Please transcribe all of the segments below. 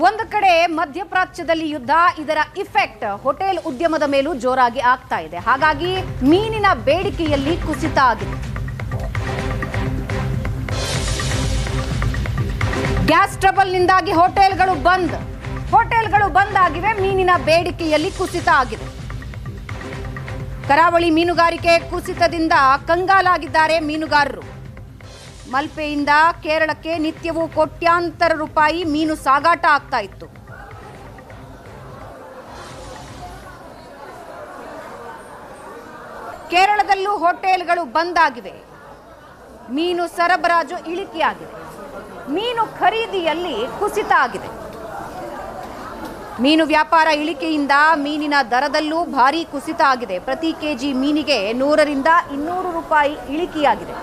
ಒಂದು ಕಡೆ ಮಧ್ಯಪ್ರಾಚ್ಯದಲ್ಲಿ ಯುದ್ಧ, ಇದರ ಇಫೆಕ್ಟ್ ಹೋಟೆಲ್ ಉದ್ಯಮದ ಮೇಲೂ ಜೋರಾಗಿ ಆಗ್ತಾ ಇದೆ. ಹಾಗಾಗಿ ಮೀನಿನ ಬೇಡಿಕೆಯಲ್ಲಿ ಕುಸಿತ ಆಗಿದೆ. ಗ್ಯಾಸ್ ಟ್ರಬಲ್ನಿಂದಾಗಿ ಹೋಟೆಲ್ಗಳು ಬಂದ್ ಆಗಿವೆ. ಮೀನಿನ ಬೇಡಿಕೆಯಲ್ಲಿ ಕುಸಿತ ಆಗಿದೆ. ಕರಾವಳಿ ಮೀನುಗಾರಿಕೆ ಕುಸಿತದಿಂದ ಕಂಗಾಲಾಗಿದ್ದಾರೆ ಮೀನುಗಾರರು. ಮಲ್ಪೆಯಿಂದ ಕೇರಳಕ್ಕೆ ನಿತ್ಯವೂ ಕೋಟ್ಯಾಂತರ ರೂಪಾಯಿ ಮೀನು ಸಾಗಾಟ ಆಗ್ತಾ ಇತ್ತು. ಕೇರಳದಲ್ಲೂ ಹೋಟೆಲ್ಗಳು ಬಂದ್ ಆಗಿವೆ. ಮೀನು ಸರಬರಾಜು ಇಳಿಕೆಯಾಗಿದೆ. ಮೀನು ಖರೀದಿಯಲ್ಲಿ ಕುಸಿತ ಆಗಿದೆ. ಮೀನು ವ್ಯಾಪಾರ ಇಳಿಕೆಯಿಂದ ಮೀನಿನ ದರದಲ್ಲೂ ಭಾರೀ ಕುಸಿತ ಆಗಿದೆ. ಪ್ರತಿ ಕೆಜಿ ಮೀನಿಗೆ 100 ರಿಂದ 200 ರೂಪಾಯಿ ಇಳಿಕೆಯಾಗಿದೆ.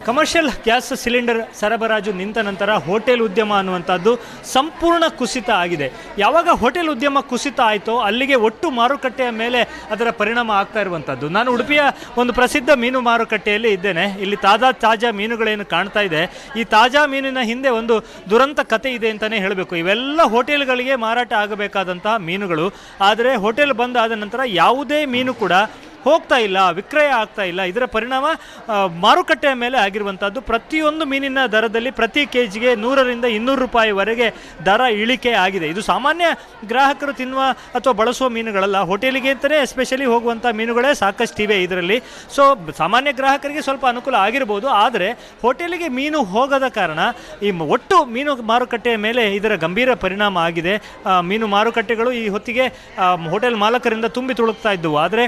ಕಮರ್ಷಿಯಲ್ ಗ್ಯಾಸ್ ಸಿಲಿಂಡರ್ ಸರಬರಾಜು ನಿಂತ ನಂತರ ಹೋಟೆಲ್ ಉದ್ಯಮ ಅನ್ನುವಂಥದ್ದು ಸಂಪೂರ್ಣ ಕುಸಿತ ಆಗಿದೆ. ಯಾವಾಗ ಹೋಟೆಲ್ ಉದ್ಯಮ ಕುಸಿತ ಆಯಿತೋ ಅಲ್ಲಿಗೆ ಒಟ್ಟು ಮಾರುಕಟ್ಟೆಯ ಮೇಲೆ ಅದರ ಪರಿಣಾಮ ಆಗ್ತಾ ಇರುವಂಥದ್ದು. ನಾನು ಉಡುಪಿಯ ಒಂದು ಪ್ರಸಿದ್ಧ ಮೀನು ಮಾರುಕಟ್ಟೆಯಲ್ಲಿ ಇದ್ದೇನೆ. ಇಲ್ಲಿ ತಾಜಾ ಮೀನುಗಳೇನು ಕಾಣ್ತಾ ಇದೆ, ಈ ತಾಜಾ ಮೀನಿನ ಹಿಂದೆ ಒಂದು ದುರಂತ ಕತೆ ಇದೆ ಅಂತಲೇ ಹೇಳಬೇಕು. ಇವೆಲ್ಲ ಹೋಟೆಲ್ಗಳಿಗೆ ಮಾರಾಟ ಆಗಬೇಕಾದಂತಹ ಮೀನುಗಳು. ಆದರೆ ಹೋಟೆಲ್ ಬಂದ್ ಆದ ನಂತರ ಯಾವುದೇ ಮೀನು ಕೂಡ ಹೋಗ್ತಾ ಇಲ್ಲ, ವಿಕ್ರಯ ಆಗ್ತಾ ಇಲ್ಲ. ಇದರ ಪರಿಣಾಮ ಮಾರುಕಟ್ಟೆಯ ಮೇಲೆ ಆಗಿರುವಂಥದ್ದು. ಪ್ರತಿಯೊಂದು ಮೀನಿನ ದರದಲ್ಲಿ ಪ್ರತಿ ಕೆಜಿಗೆ 100 ರಿಂದ 200 ರೂಪಾಯಿವರೆಗೆ ದರ ಇಳಿಕೆ ಆಗಿದೆ. ಇದು ಸಾಮಾನ್ಯ ಗ್ರಾಹಕರು ತಿನ್ನುವ ಅಥವಾ ಬಳಸುವ ಮೀನುಗಳಲ್ಲ. ಹೋಟೆಲಿಗೆ ಅಂತಲೇ ಎಸ್ಪೆಷಲಿ ಹೋಗುವಂಥ ಮೀನುಗಳೇ ಸಾಕಷ್ಟಿವೆ ಇದರಲ್ಲಿ. ಸೊ ಸಾಮಾನ್ಯ ಗ್ರಾಹಕರಿಗೆ ಸ್ವಲ್ಪ ಅನುಕೂಲ ಆಗಿರ್ಬೋದು. ಆದರೆ ಹೋಟೆಲಿಗೆ ಮೀನು ಹೋಗದ ಕಾರಣ ಈ ಒಟ್ಟು ಮೀನು ಮಾರುಕಟ್ಟೆಯ ಮೇಲೆ ಇದರ ಗಂಭೀರ ಪರಿಣಾಮ ಆಗಿದೆ. ಮೀನು ಮಾರುಕಟ್ಟೆಗಳು ಈ ಹೊತ್ತಿಗೆ ಹೋಟೆಲ್ ಮಾಲಕರಿಂದ ತುಂಬಿ ತುಳುಕ್ತಾ ಇದ್ದವು. ಆದರೆ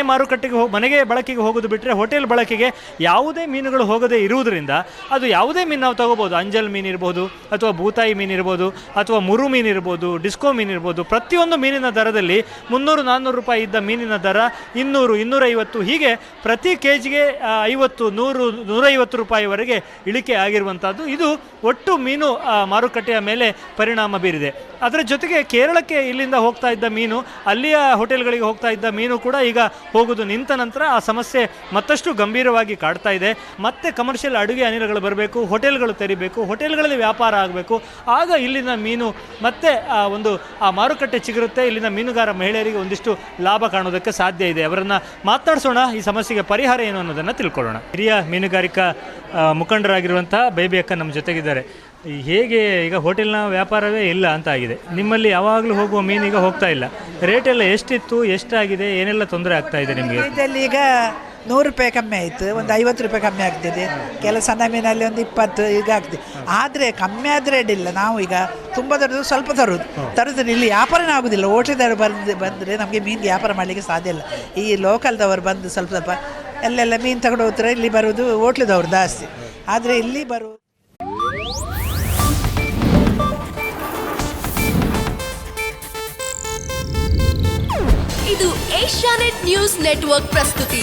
ಮನೆಗೆ ಬಳಕೆಗೆ ಹೋಗೋದು ಬಿಟ್ಟರೆ ಹೋಟೆಲ್ ಬಳಕೆಗೆ ಯಾವುದೇ ಮೀನುಗಳು ಹೋಗದೇ ಇರುವುದರಿಂದ ಅದು ಯಾವುದೇ ಮೀನು ನಾವು ತಗೋಬೋದು. ಅಂಜಲ್ ಮೀನು ಇರ್ಬೋದು, ಅಥವಾ ಬೂತಾಯಿ ಮೀನು ಇರ್ಬೋದು, ಅಥವಾ ಮುರು ಮೀನು ಇರ್ಬೋದು, ಡಿಸ್ಕೋ ಮೀನು ಇರ್ಬೋದು. ಪ್ರತಿಯೊಂದು ಮೀನಿನ ದರದಲ್ಲಿ 300-400 ರೂಪಾಯಿ ಇದ್ದ ಮೀನಿನ ದರ 200-250 ಹೀಗೆ ಪ್ರತಿ ಕೆಜಿಗೆ 50-100-150 ರೂಪಾಯಿವರೆಗೆ ಇಳಿಕೆ ಆಗಿರುವಂಥದ್ದು. ಇದು ಒಟ್ಟು ಮೀನು ಮಾರುಕಟ್ಟೆಯ ಮೇಲೆ ಪರಿಣಾಮ ಬೀರಿದೆ. ಅದರ ಜೊತೆಗೆ ಕೇರಳಕ್ಕೆ ಇಲ್ಲಿಂದ ಹೋಗ್ತಾ ಇದ್ದ ಮೀನು, ಅಲ್ಲಿಯ ಹೋಟೆಲ್ಗಳಿಗೆ ಹೋಗ್ತಾ ಇದ್ದ ಮೀನು ಕೂಡ ಈಗ ಹೋಗೋದು ನಿಂತ ನಂತರ ಆ ಸಮಸ್ಯೆ ಮತ್ತಷ್ಟು ಗಂಭೀರವಾಗಿ ಕಾಡ್ತಾ ಇದೆ. ಮತ್ತೆ ಕಮರ್ಷಿಯಲ್ ಅಡುಗೆ ಅನಿಲಗಳು ಬರಬೇಕು, ಹೋಟೆಲ್ಗಳು ತೆರಿಬೇಕು, ಹೋಟೆಲ್ಗಳಲ್ಲಿ ವ್ಯಾಪಾರ ಆಗಬೇಕು. ಆಗ ಇಲ್ಲಿನ ಮೀನು ಮತ್ತೆ ಆ ಮಾರುಕಟ್ಟೆ ಚಿಗುರುತ್ತೆ. ಇಲ್ಲಿನ ಮೀನುಗಾರ ಮಹಿಳೆಯರಿಗೆ ಒಂದಿಷ್ಟು ಲಾಭ ಕಾಣೋದಕ್ಕೆ ಸಾಧ್ಯ ಇದೆ. ಅವರನ್ನು ಮಾತನಾಡಿಸೋಣ, ಈ ಸಮಸ್ಯೆಗೆ ಪರಿಹಾರ ಏನು ಅನ್ನೋದನ್ನು ತಿಳ್ಕೊಳ್ಳೋಣ. ಹಿರಿಯ ಮೀನುಗಾರಿಕಾ ಮುಖಂಡರಾಗಿರುವಂತಹ ಬೇಬಿ ಅಕ್ಕ ನಮ್ಮ ಜೊತೆಗಿದ್ದಾರೆ. ಹೇಗೆ ಈಗ ಹೋಟೆಲ್ನ ವ್ಯಾಪಾರವೇ ಇಲ್ಲ ಅಂತ ಆಗಿದೆ, ನಿಮ್ಮಲ್ಲಿ ಯಾವಾಗಲೂ ಹೋಗುವ ಮೀನಿಗೆ ಹೋಗ್ತಾ ಇಲ್ಲ, ರೇಟ್ ಎಲ್ಲ ಎಷ್ಟಿತ್ತು, ಎಷ್ಟಾಗಿದೆ, ಏನೆಲ್ಲ ತೊಂದರೆ ಆಗ್ತಾ ಇದೆ ನಿಮಗೆ? ಇದರಲ್ಲಿ ಈಗ 100 ರೂಪಾಯಿ ಕಮ್ಮಿ ಆಯಿತು, ಒಂದು 50 ರೂಪಾಯಿ ಕಮ್ಮಿ ಆಗ್ತಿದೆ. ಕೆಲ ಸಣ್ಣ ಮೀನಲ್ಲಿ ಒಂದು 20 ಈಗ ಆಗ್ತದೆ. ಆದರೆ ಕಮ್ಮಿ ಆದರೆ ಅಡ್ಡಿಲ್ಲ. ನಾವು ಈಗ ತುಂಬ ತರೋದು, ಸ್ವಲ್ಪ ತರೋದು ಇಲ್ಲಿ ವ್ಯಾಪಾರನೇ ಆಗೋದಿಲ್ಲ. ಹೋಟ್ಲಿದವರು ಬಂದರೆ ನಮಗೆ ಮೀನಿಗೆ ವ್ಯಾಪಾರ ಮಾಡಲಿಕ್ಕೆ ಸಾಧ್ಯ ಇಲ್ಲ. ಈ ಲೋಕಲ್ದವರು ಬಂದು ಸ್ವಲ್ಪ ಎಲ್ಲೆಲ್ಲ ಮೀನು ತಗೊಂಡು ಹೋಗ್ತಾರೆ. ಇಲ್ಲಿ ಬರೋದು ಹೋಟ್ಲಿದವರು ಜಾಸ್ತಿ. ಆದರೆ ಇಲ್ಲಿ ಬರೋ ಇದು ಏಷ್ಯಾನೆಟ್ ನ್ಯೂಸ್ ನೆಟ್ವರ್ಕ್ ಪ್ರಸ್ತುತಿ.